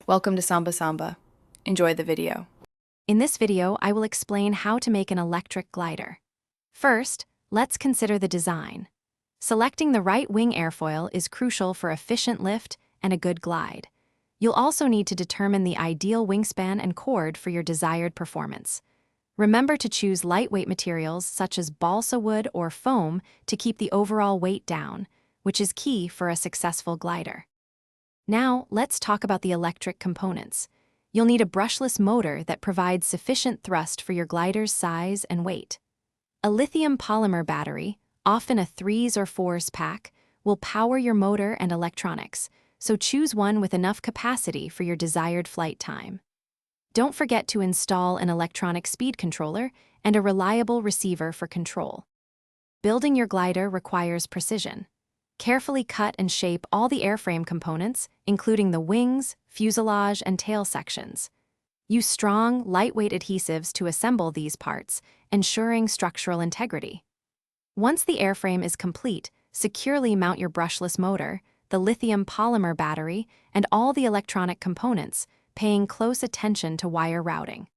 Welcome to Samba Samba. Enjoy the video. In this video, I will explain how to make an electric glider. First, let's consider the design. Selecting the right wing airfoil is crucial for efficient lift and a good glide. You'll also need to determine the ideal wingspan and chord for your desired performance. Remember to choose lightweight materials such as balsa wood or foam to keep the overall weight down, which is key for a successful glider. Now, let's talk about the electric components. You'll need a brushless motor that provides sufficient thrust for your glider's size and weight. A lithium polymer battery, often a 3s or 4s pack, will power your motor and electronics, so choose one with enough capacity for your desired flight time. Don't forget to install an electronic speed controller and a reliable receiver for control. Building your glider requires precision. Carefully cut and shape all the airframe components, including the wings, fuselage, and tail sections. Use strong, lightweight adhesives to assemble these parts, ensuring structural integrity. Once the airframe is complete, securely mount your brushless motor, the lithium polymer battery, and all the electronic components, paying close attention to wire routing.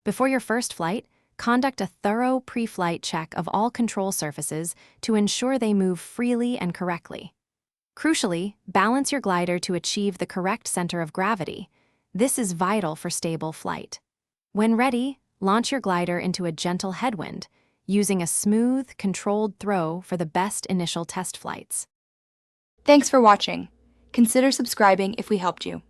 Before your first flight, conduct a thorough pre-flight check of all control surfaces to ensure they move freely and correctly. Crucially, balance your glider to achieve the correct center of gravity. This is vital for stable flight. When ready, launch your glider into a gentle headwind, using a smooth, controlled throw for the best initial test flights. Thanks for watching. Consider subscribing if we helped you.